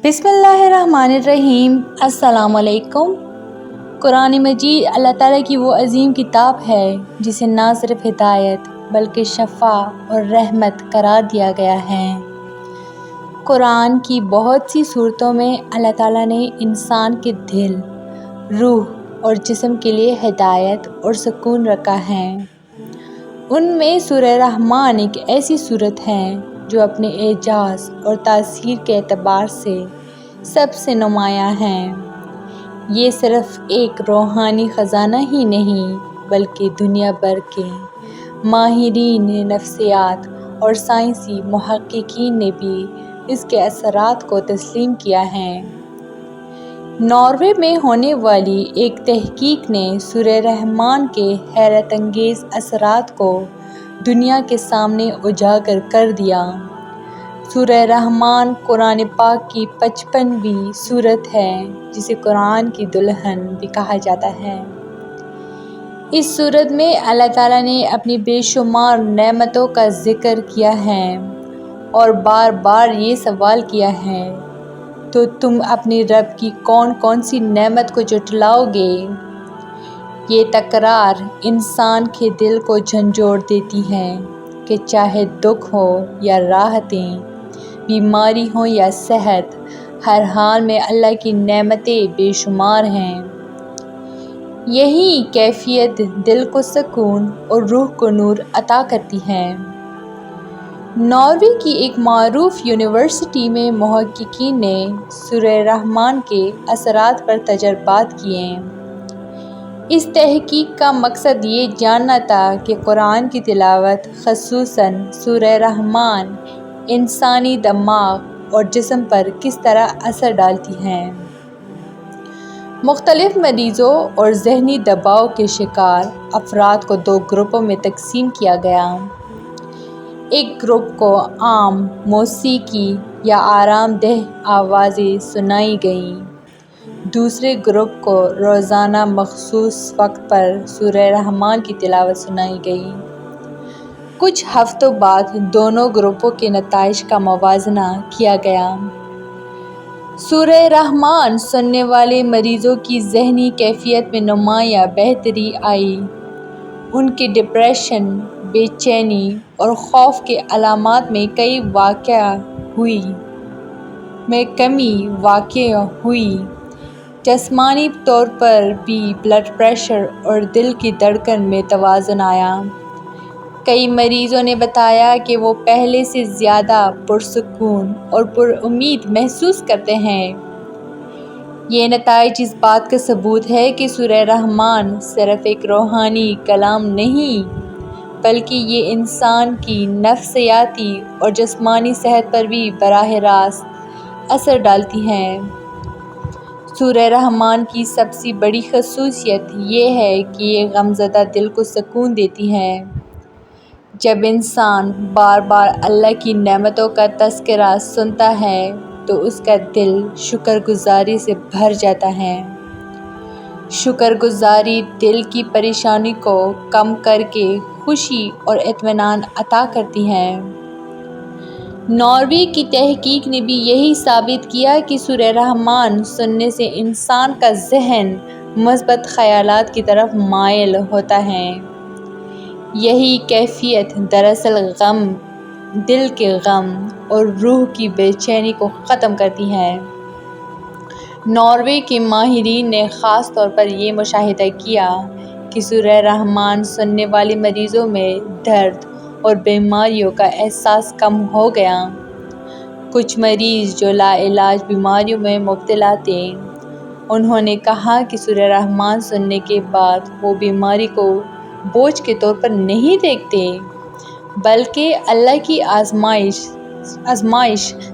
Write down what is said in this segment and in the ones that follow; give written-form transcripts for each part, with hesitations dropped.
بسم اللہ الرحمن الرحیم۔ السلام علیکم۔ قرآن مجید اللہ تعالیٰ کی وہ عظیم کتاب ہے جسے نہ صرف ہدایت بلکہ شفا اور رحمت قرار دیا گیا ہے۔ قرآن کی بہت سی صورتوں میں اللہ تعالیٰ نے انسان کے دل، روح اور جسم کے لیے ہدایت اور سکون رکھا ہے۔ ان میں سورہ رحمان ایک ایسی صورت ہے جو اپنے اعجاز اور تاثیر کے اعتبار سے سب سے نمایاں ہے۔ یہ صرف ایک روحانی خزانہ ہی نہیں بلکہ دنیا بھر کے ماہرین نفسیات اور سائنسی محققین نے بھی اس کے اثرات کو تسلیم کیا ہے۔ ناروے میں ہونے والی ایک تحقیق نے سورہ رحمان کے حیرت انگیز اثرات کو دنیا کے سامنے اجاگر کر دیا۔ سورہ رحمان قرآن پاک کی 55ویں سورت ہے جسے قرآن کی دلہن بھی کہا جاتا ہے۔ اس سورت میں اللہ تعالیٰ نے اپنی بے شمار نعمتوں کا ذکر کیا ہے اور بار بار یہ سوال کیا ہے، تو تم اپنے رب کی کون کون سی نعمت کو جھٹلاؤ گے؟ یہ تکرار انسان کے دل کو جھنجھوڑ دیتی ہے کہ چاہے دکھ ہو یا راحتیں، بیماری ہو یا صحت، ہر حال میں اللہ کی نعمتیں بے شمار ہیں۔ یہی کیفیت دل کو سکون اور روح کو نور عطا کرتی ہے۔ ناروے کی ایک معروف یونیورسٹی میں محققین نے سورہ رحمان کے اثرات پر تجربات کیے۔ اس تحقیق کا مقصد یہ جاننا تھا کہ قرآن کی تلاوت، خصوصاً سورہ رحمان، انسانی دماغ اور جسم پر کس طرح اثر ڈالتی ہے۔ مختلف مریضوں اور ذہنی دباؤ کے شکار افراد کو دو گروپوں میں تقسیم کیا گیا۔ ایک گروپ کو عام موسیقی یا آرام دہ آوازیں سنائی گئیں، دوسرے گروپ کو روزانہ مخصوص وقت پر سورہ رحمان کی تلاوت سنائی گئی۔ کچھ ہفتوں بعد دونوں گروپوں کے نتائج کا موازنہ کیا گیا۔ سورہ رحمان سننے والے مریضوں کی ذہنی کیفیت میں نمایاں بہتری آئی۔ ان کے ڈپریشن، بے چینی اور خوف کے علامات میں کمی واقع ہوئی۔ جسمانی طور پر بھی بلڈ پریشر اور دل کی دھڑکن میں توازن آیا۔ کئی مریضوں نے بتایا کہ وہ پہلے سے زیادہ پرسکون اور پر امید محسوس کرتے ہیں۔ یہ نتائج اس بات کا ثبوت ہے کہ سورہ رحمان صرف ایک روحانی کلام نہیں بلکہ یہ انسان کی نفسیاتی اور جسمانی صحت پر بھی براہ راست اثر ڈالتی ہے۔ سورہ رحمان کی سب سے بڑی خصوصیت یہ ہے کہ یہ غمزدہ دل کو سکون دیتی ہے۔ جب انسان بار بار اللہ کی نعمتوں کا تذکرہ سنتا ہے تو اس کا دل شکر گزاری سے بھر جاتا ہے۔ شکر گزاری دل کی پریشانی کو کم کر کے خوشی اور اطمینان عطا کرتی ہے۔ ناروے کی تحقیق نے بھی یہی ثابت کیا کہ سورہ رحمان سننے سے انسان کا ذہن مثبت خیالات کی طرف مائل ہوتا ہے۔ یہی کیفیت دراصل دل کے غم اور روح کی بے چینی کو ختم کرتی ہے۔ ناروے کے ماہرین نے خاص طور پر یہ مشاہدہ کیا کہ سورہ رحمان سننے والے مریضوں میں درد اور بیماریوں کا احساس کم ہو گیا۔ کچھ مریض جو لا علاج بیماریوں میں مبتلا تھے، انہوں نے کہا کہ سورہ رحمان سننے کے بعد وہ بیماری کو بوجھ کے طور پر نہیں دیکھتے بلکہ اللہ کی آزمائش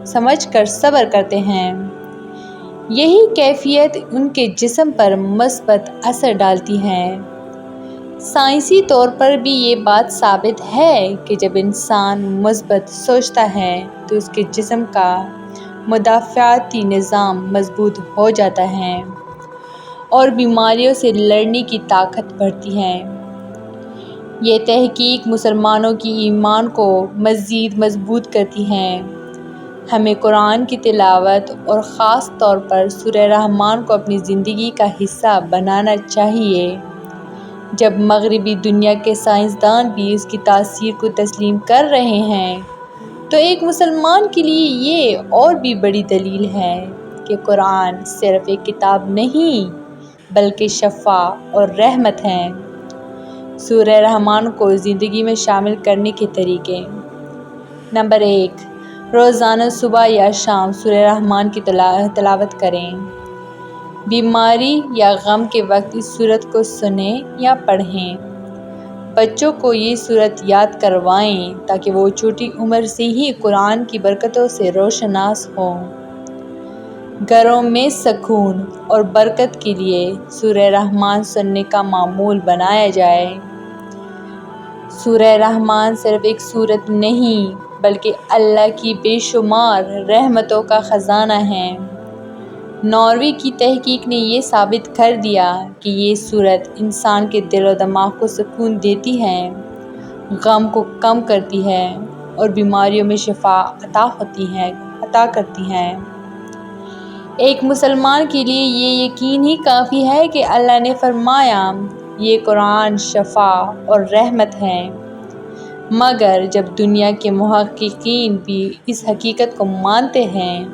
سمجھ کر صبر کرتے ہیں۔ یہی کیفیت ان کے جسم پر مثبت اثر ڈالتی ہے۔ سائنسی طور پر بھی یہ بات ثابت ہے کہ جب انسان مثبت سوچتا ہے تو اس کے جسم کا مدافعاتی نظام مضبوط ہو جاتا ہے اور بیماریوں سے لڑنے کی طاقت بڑھتی ہے۔ یہ تحقیق مسلمانوں کی ایمان کو مزید مضبوط کرتی ہے۔ ہمیں قرآن کی تلاوت اور خاص طور پر سورہ رحمان کو اپنی زندگی کا حصہ بنانا چاہیے۔ جب مغربی دنیا کے سائنسدان بھی اس کی تاثیر کو تسلیم کر رہے ہیں، تو ایک مسلمان کے لیے یہ اور بھی بڑی دلیل ہے کہ قرآن صرف ایک کتاب نہیں بلکہ شفا اور رحمت ہے۔ سورہ رحمان کو زندگی میں شامل کرنے کے طریقے۔ نمبر 1، روزانہ صبح یا شام سورہ رحمان کی تلاوت کریں۔ بیماری یا غم کے وقت اس سورت کو سنیں یا پڑھیں۔ بچوں کو یہ سورت یاد کروائیں تاکہ وہ چھوٹی عمر سے ہی قرآن کی برکتوں سے روشناس ہوں۔ گھروں میں سکون اور برکت کے لیے سورہ رحمان سننے کا معمول بنایا جائے۔ سورہ رحمان صرف ایک سورت نہیں بلکہ اللہ کی بے شمار رحمتوں کا خزانہ ہے۔ ناروے کی تحقیق نے یہ ثابت کر دیا کہ یہ سورت انسان کے دل و دماغ کو سکون دیتی ہے، غم کو کم کرتی ہے اور بیماریوں میں شفا عطا کرتی ہے۔ ایک مسلمان کے لیے یہ یقین ہی کافی ہے کہ اللہ نے فرمایا، یہ قرآن شفا اور رحمت ہے۔ مگر جب دنیا کے محققین بھی اس حقیقت کو مانتے ہیں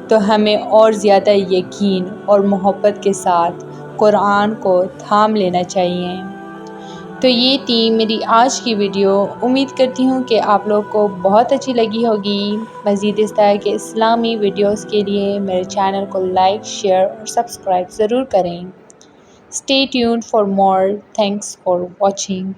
تو ہمیں اور زیادہ یقین اور محبت کے ساتھ قرآن کو تھام لینا چاہیے۔ تو یہ تھی میری آج کی ویڈیو۔ امید کرتی ہوں کہ آپ لوگ کو بہت اچھی لگی ہوگی۔ مزید اس طرح کے اسلامی ویڈیوز کے لیے میرے چینل کو لائک، شیئر اور سبسکرائب ضرور کریں۔ Stay tuned for more. Thanks for watching.